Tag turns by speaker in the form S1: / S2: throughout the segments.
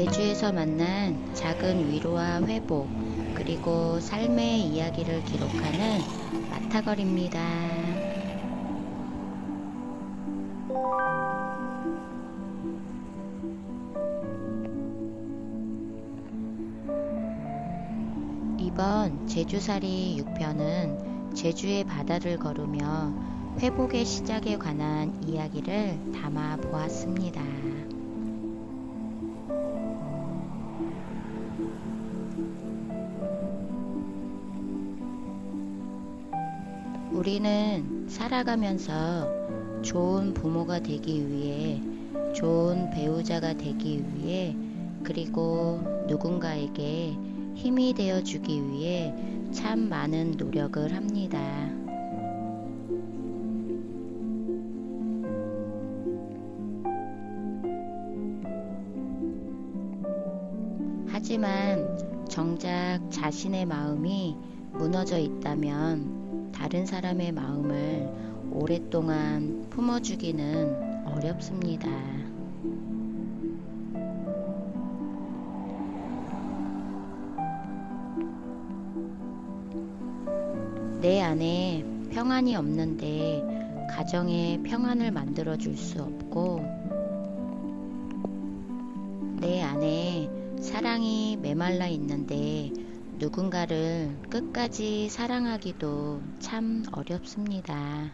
S1: 제주에서 만난 작은 위로와 회복, 그리고 삶의 이야기를 기록하는 마타걸입니다. 이번 제주살이 6편은 제주의 바다를 걸으며 회복의 시작에 관한 이야기를 담아 보았습니다. 우리는 살아가면서 좋은 부모가 되기 위해, 좋은 배우자가 되기 위해, 그리고 누군가에게 힘이 되어 주기 위해 참 많은 노력을 합니다. 하지만 정작 자신의 마음이 무너져 있다면 다른 사람의 마음을 오랫동안 품어주기는 어렵습니다. 내 안에 평안이 없는데 가정에 평안을 만들어 줄 수 없고, 내 안에 사랑이 메말라 있는데 누군가를 끝까지 사랑하기도 참 어렵습니다.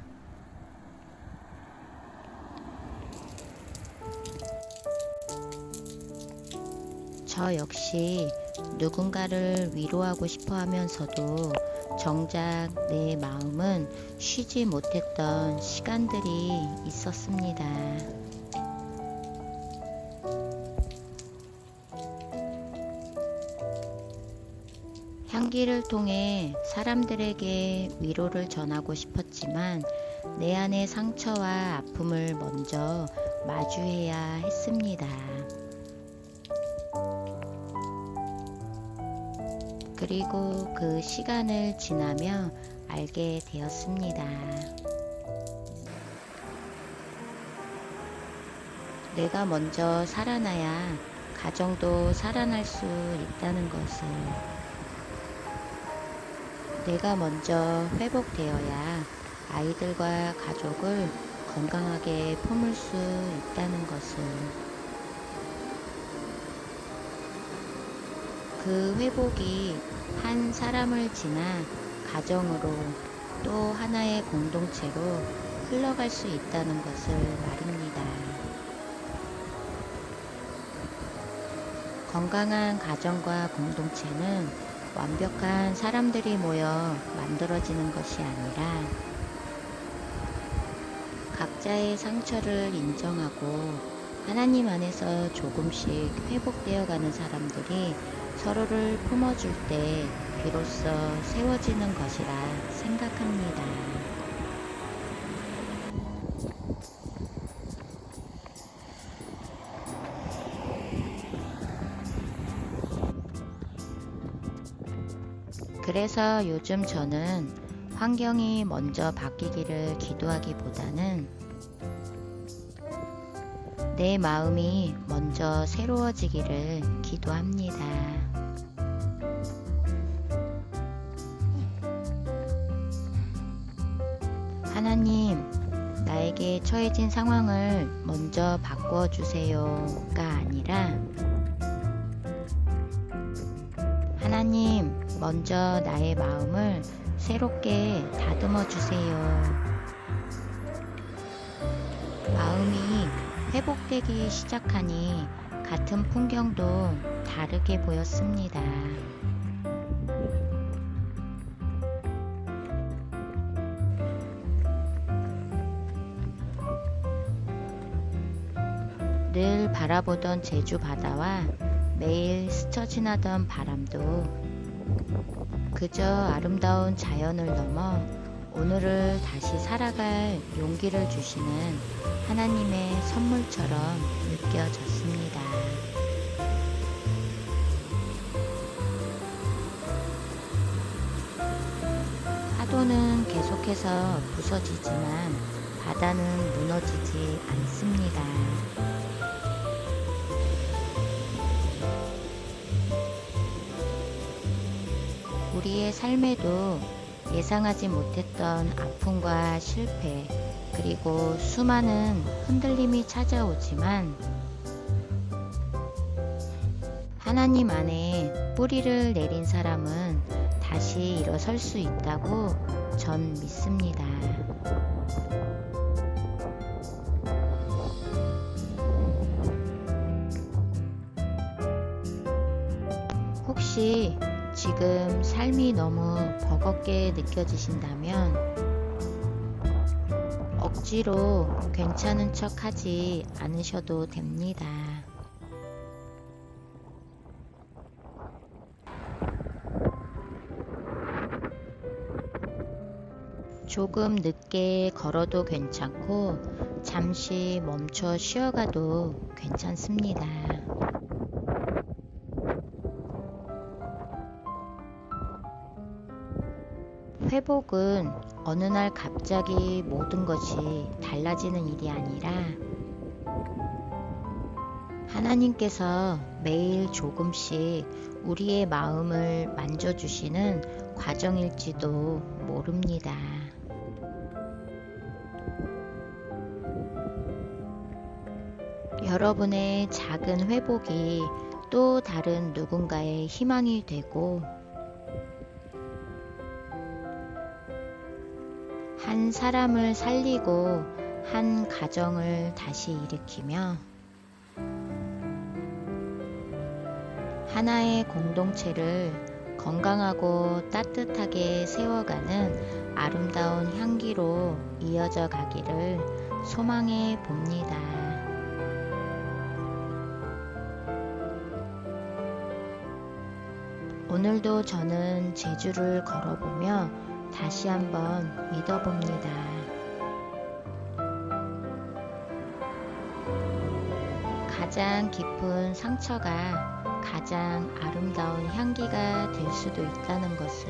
S1: 저 역시 누군가를 위로하고 싶어 하면서도 정작 내 마음은 쉬지 못했던 시간들이 있었습니다. 향기를 통해 사람들에게 위로를 전하고 싶었지만 내 안의 상처와 아픔을 먼저 마주해야 했습니다. 그리고 그 시간을 지나며 알게 되었습니다. 내가 먼저 살아나야 가정도 살아날 수 있다는 것을, 내가 먼저 회복되어야 아이들과 가족을 건강하게 품을 수 있다는 것을, 그 회복이 한 사람을 지나 가정으로 또 하나의 공동체로 흘러갈 수 있다는 것을 말입니다. 건강한 가정과 공동체는 완벽한 사람들이 모여 만들어지는 것이 아니라 각자의 상처를 인정하고 하나님 안에서 조금씩 회복되어 가는 사람들이 서로를 품어줄 때 비로소 세워지는 것이라 생각합니다. 그래서 요즘 저는 환경이 먼저 바뀌기를 기도하기보다는 내 마음이 먼저 새로워지기를 기도합니다. 하나님, 나에게 처해진 상황을 먼저 바꾸어 주세요가 아니라, 하나님, 먼저 나의 마음을 새롭게 다듬어 주세요. 마음이 회복되기 시작하니 같은 풍경도 다르게 보였습니다. 늘 바라보던 제주 바다와 매일 스쳐 지나던 바람도 그저 아름다운 자연을 넘어 오늘을 다시 살아갈 용기를 주시는 하나님의 선물처럼 느껴졌습니다. 파도는 계속해서 부서지지만 바다는 무너지지 않습니다. 우리의 삶에도 예상하지 못했던 아픔과 실패, 그리고 수많은 흔들림이 찾아오지만 하나님 안에 뿌리를 내린 사람은 다시 일어설 수 있다고 전 믿습니다. 혹시 지금 삶이 너무 버겁게 느껴지신다면 억지로 괜찮은 척 하지 않으셔도 됩니다. 조금 늦게 걸어도 괜찮고 잠시 멈춰 쉬어가도 괜찮습니다. 회복은 어느 날 갑자기 모든 것이 달라지는 일이 아니라 하나님께서 매일 조금씩 우리의 마음을 만져주시는 과정일지도 모릅니다. 여러분의 작은 회복이 또 다른 누군가의 희망이 되고 한 사람을 살리고 한 가정을 다시 일으키며 하나의 공동체를 건강하고 따뜻하게 세워가는 아름다운 향기로 이어져 가기를 소망해 봅니다. 오늘도 저는 제주를 걸어보며 다시 한번 믿어봅니다. 가장 깊은 상처가 가장 아름다운 향기가 될 수도 있다는 것을,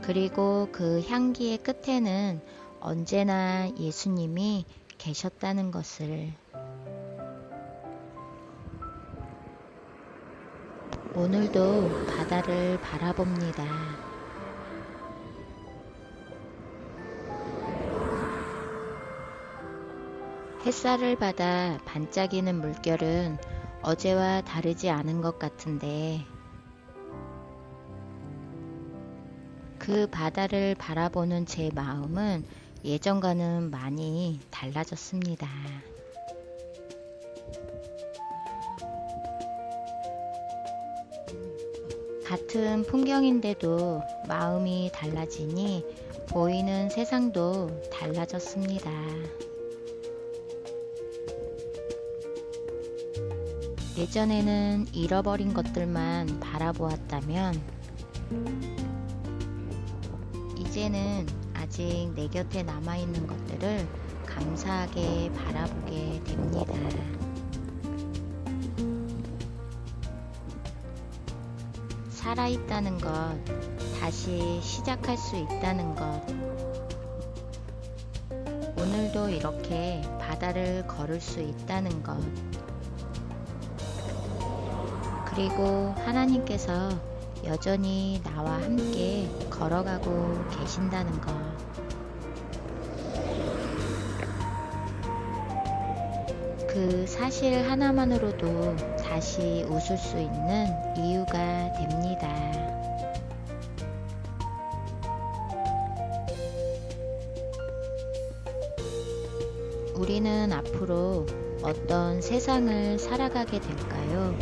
S1: 그리고 그 향기의 끝에는 언제나 예수님이 계셨다는 것을, 오늘도 바다를 바라봅니다. 햇살을 받아 반짝이는 물결은 어제와 다르지 않은 것 같은데 그 바다를 바라보는 제 마음은 예전과는 많이 달라졌습니다. 같은 풍경인데도 마음이 달라지니 보이는 세상도 달라졌습니다. 예전에는 잃어버린 것들만 바라보았다면 이제는 아직 내 곁에 남아있는 것들을 감사하게 바라보게 됩니다. 살아있다는 것, 다시 시작할 수 있다는 것, 오늘도 이렇게 바다를 걸을 수 있다는 것, 그리고 하나님께서 여전히 나와 함께 걸어가고 계신다는 것, 그 사실 하나만으로도 다시 웃을 수 있는 이유가 됩니다. 우리는 앞으로 어떤 세상을 살아가게 될까요?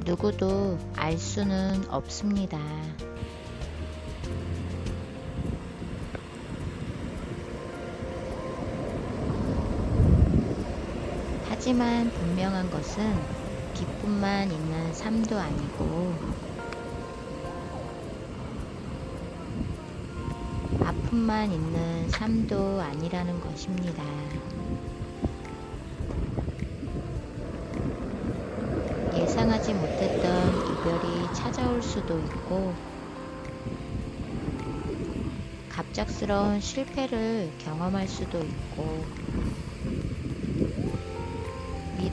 S1: 누구도 알 수는 없습니다. 하지만 분명한 것은 기쁨만 있는 삶도 아니고 아픔만 있는 삶도 아니라는 것입니다. 예상하지 못했던 이별이 찾아올 수도 있고 갑작스러운 실패를 경험할 수도 있고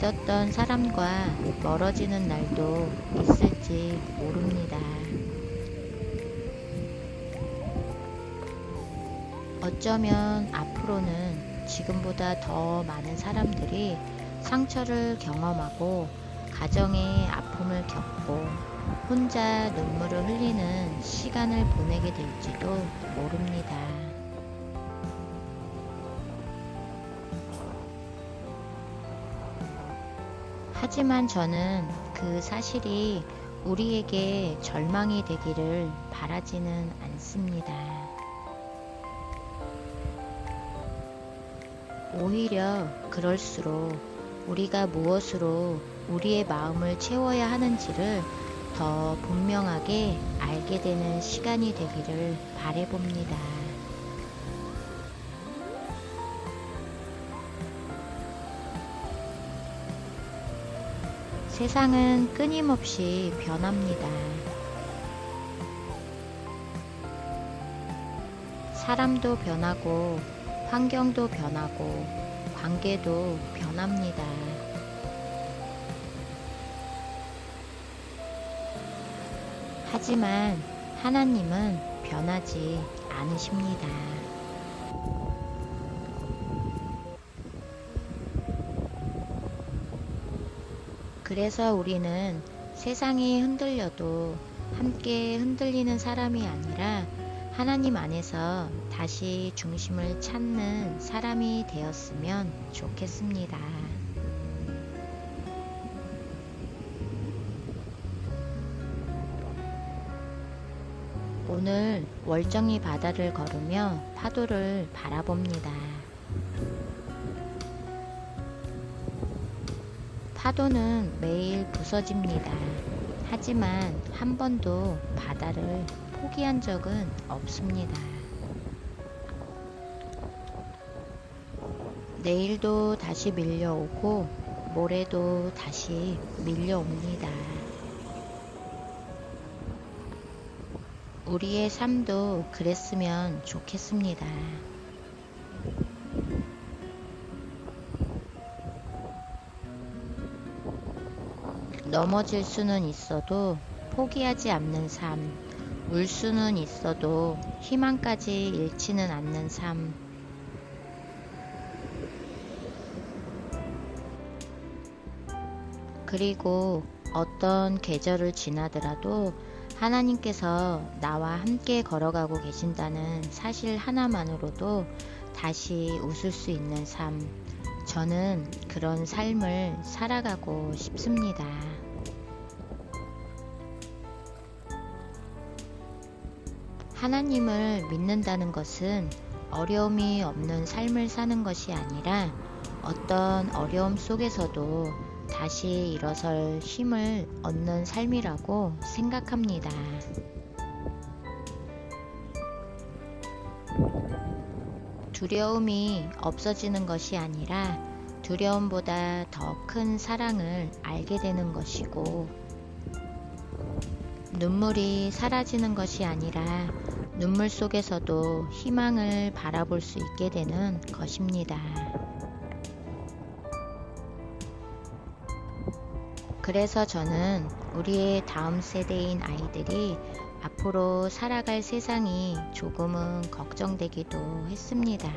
S1: 믿었던 사람과 멀어지는 날도 있을지 모릅니다. 어쩌면 앞으로는 지금보다 더 많은 사람들이 상처를 경험하고 가정의 아픔을 겪고 혼자 눈물을 흘리는 시간을 보내게 될지도 모릅니다. 하지만 저는 그 사실이 우리에게 절망이 되기를 바라지는 않습니다. 오히려 그럴수록 우리가 무엇으로 우리의 마음을 채워야 하는지를 더 분명하게 알게 되는 시간이 되기를 바라봅니다. 세상은 끊임없이 변합니다. 사람도 변하고 환경도 변하고 관계도 변합니다. 하지만 하나님은 변하지 않으십니다. 그래서 우리는 세상이 흔들려도 함께 흔들리는 사람이 아니라 하나님 안에서 다시 중심을 찾는 사람이 되었으면 좋겠습니다. 오늘 월정리 바다를 걸으며 파도를 바라봅니다. 파도는 매일 부서집니다. 하지만 한 번도 바다를 포기한 적은 없습니다. 내일도 다시 밀려오고 모레도 다시 밀려옵니다. 우리의 삶도 그랬으면 좋겠습니다. 넘어질 수는 있어도 포기하지 않는 삶, 울 수는 있어도 희망까지 잃지는 않는 삶. 그리고 어떤 계절을 지나더라도 하나님께서 나와 함께 걸어가고 계신다는 사실 하나만으로도 다시 웃을 수 있는 삶. 저는 그런 삶을 살아가고 싶습니다. 하나님을 믿는다는 것은 어려움이 없는 삶을 사는 것이 아니라 어떤 어려움 속에서도 다시 일어설 힘을 얻는 삶이라고 생각합니다. 두려움이 없어지는 것이 아니라 두려움보다 더 큰 사랑을 알게 되는 것이고, 눈물이 사라지는 것이 아니라 눈물 속에서도 희망을 바라볼 수 있게 되는 것입니다. 그래서 저는 우리의 다음 세대인 아이들이 앞으로 살아갈 세상이 조금은 걱정되기도 했습니다.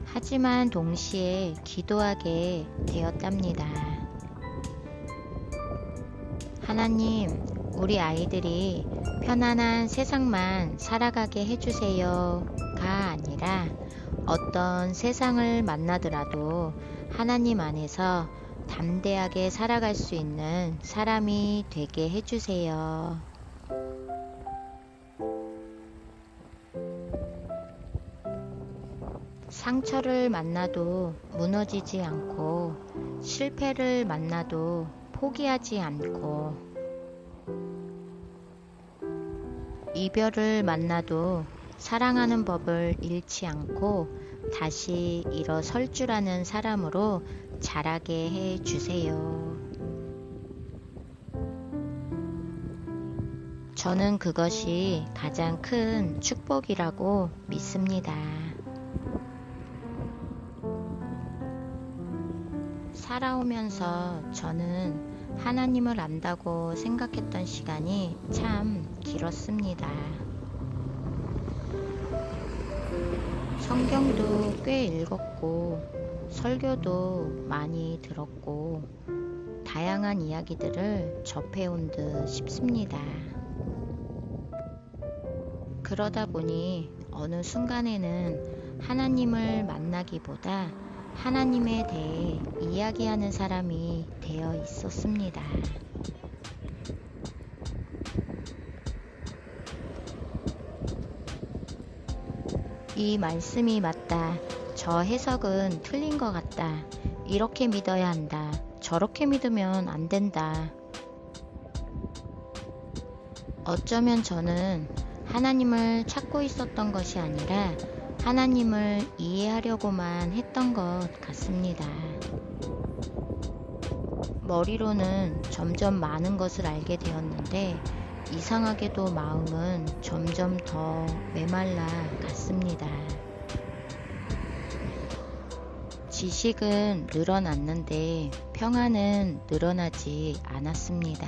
S1: 하지만 동시에 기도하게 되었답니다. 하나님, 우리 아이들이 편안한 세상만 살아가게 해주세요가 아니라 어떤 세상을 만나더라도 하나님 안에서 담대하게 살아갈 수 있는 사람이 되게 해주세요. 상처를 만나도 무너지지 않고, 실패를 만나도 포기하지 않고, 이별을 만나도 사랑하는 법을 잃지 않고 다시 일어설 줄 아는 사람으로 자라게 해주세요. 저는 그것이 가장 큰 축복이라고 믿습니다. 살아오면서 저는 하나님을 안다고 생각했던 시간이 참 길었습니다. 성경도 꽤 읽었고, 설교도 많이 들었고, 다양한 이야기들을 접해온 듯 싶습니다. 그러다 보니 어느 순간에는 하나님을 만나기보다 하나님에 대해 이야기하는 사람이 되어 있었습니다. 이 말씀이 맞다. 저 해석은 틀린 것 같다. 이렇게 믿어야 한다. 저렇게 믿으면 안 된다. 어쩌면 저는 하나님을 찾고 있었던 것이 아니라 하나님을 이해하려고만 했던 것 같습니다. 머리로는 점점 많은 것을 알게 되었는데 이상하게도 마음은 점점 더 메말라 갔습니다. 지식은 늘어났는데 평안은 늘어나지 않았습니다.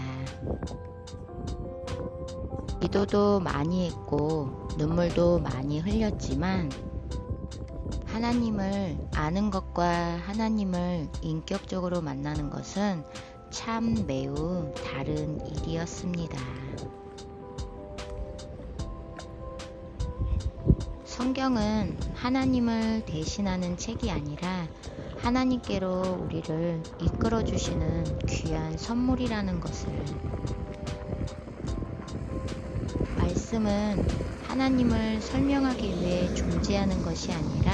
S1: 기도도 많이 했고 눈물도 많이 흘렸지만 하나님을 아는 것과 하나님을 인격적으로 만나는 것은 참 매우 다른 일이었습니다. 성경은 하나님을 대신하는 책이 아니라 하나님께로 우리를 이끌어 주시는 귀한 선물이라는 것을, 말씀은 하나님을 설명하기 위해 존재하는 것이 아니라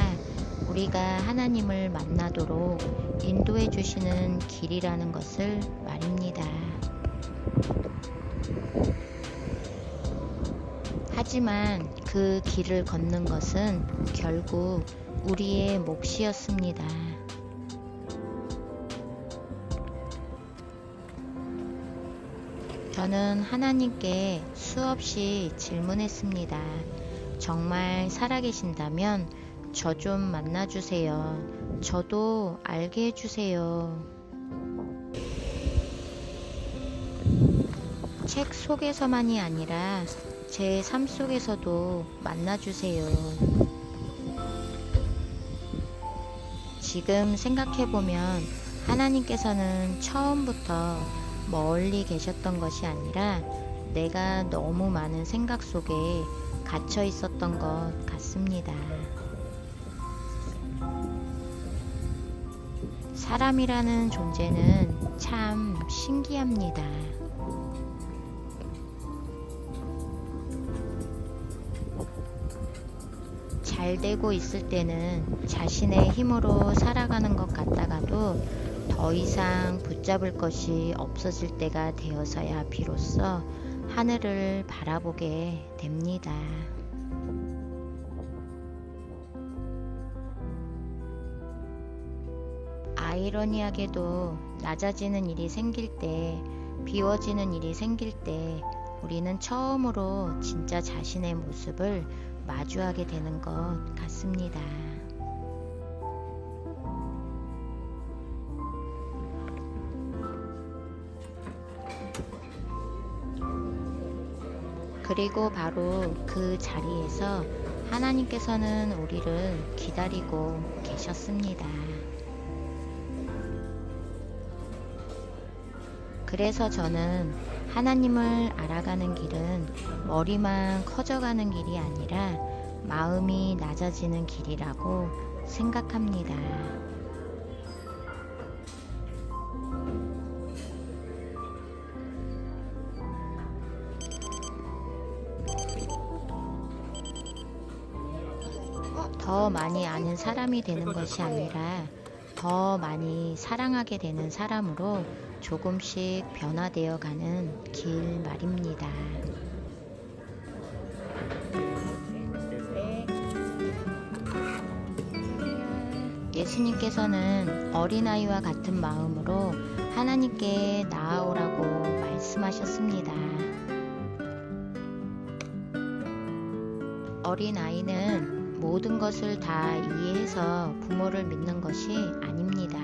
S1: 우리가 하나님을 만나도록 인도해 주시는 길이라는 것을 말입니다. 하지만 그 길을 걷는 것은 결국 우리의 몫이었습니다. 저는 하나님께 수없이 질문했습니다. 정말 살아계신다면 저 좀 만나주세요. 저도 알게 해주세요. 책 속에서만이 아니라 제 삶 속에서도 만나주세요. 지금 생각해보면 하나님께서는 처음부터 멀리 계셨던 것이 아니라 내가 너무 많은 생각 속에 갇혀 있었던 것 같습니다. 사람이라는 존재는 참 신기합니다. 잘 되고 있을 때는 자신의 힘으로 살아가는 것 같다가도 더 이상 붙잡을 것이 없어질 때가 되어서야 비로소 하늘을 바라보게 됩니다. 아이러니하게도 낮아지는 일이 생길 때, 비워지는 일이 생길 때 우리는 처음으로 진짜 자신의 모습을 마주하게 되는 것 같습니다. 그리고 바로 그 자리에서 하나님께서는 우리를 기다리고 계셨습니다. 그래서 저는 하나님을 알아가는 길은 머리만 커져가는 길이 아니라 마음이 낮아지는 길이라고 생각합니다. 더 많이 아는 사람이 되는 것이 아니라 더 많이 사랑하게 되는 사람으로 조금씩 변화되어 가는 길 말입니다. 예수님께서는 어린아이와 같은 마음으로 하나님께 나아오라고 말씀하셨습니다. 어린아이는 모든 것을 다 이해해서 부모를 믿는 것이 아닙니다.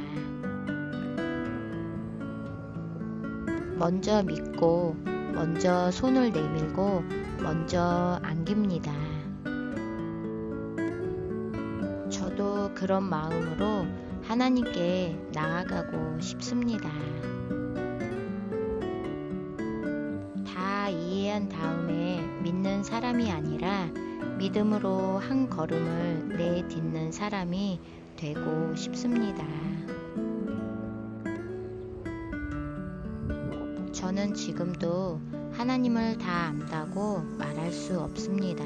S1: 먼저 믿고, 먼저 손을 내밀고, 먼저 안깁니다. 저도 그런 마음으로 하나님께 나아가고 싶습니다. 다 이해한 다음에 믿는 사람이 아니라 믿음으로 한 걸음을 내딛는 사람이 되고 싶습니다. 저는 지금도 하나님을 다 안다고 말할 수 없습니다.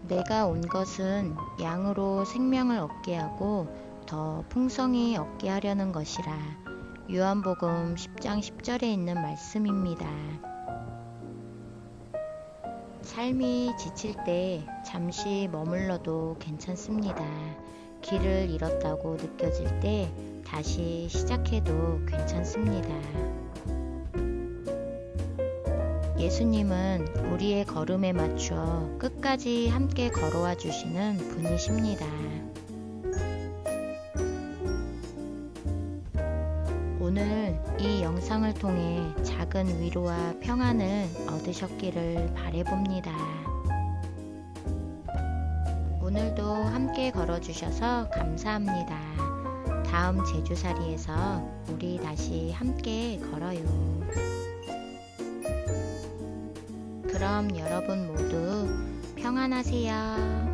S1: 내가 온 것은 양으로 생명을 얻게 하고 더 풍성히 얻게 하려는 것이라. 요한복음 10장 10절에 있는 말씀입니다. 삶이 지칠 때 잠시 머물러도 괜찮습니다. 길을 잃었다고 느껴질 때 다시 시작해도 괜찮습니다. 예수님은 우리의 걸음에 맞춰 끝까지 함께 걸어와 주시는 분이십니다. 오늘 이 영상을 통해 작은 위로와 평안을 얻으셨기를 바라봅니다. 오늘도 함께 걸어주셔서 감사합니다. 다음 제주살이에서 우리 다시 함께 걸어요. 그럼 여러분 모두 평안하세요.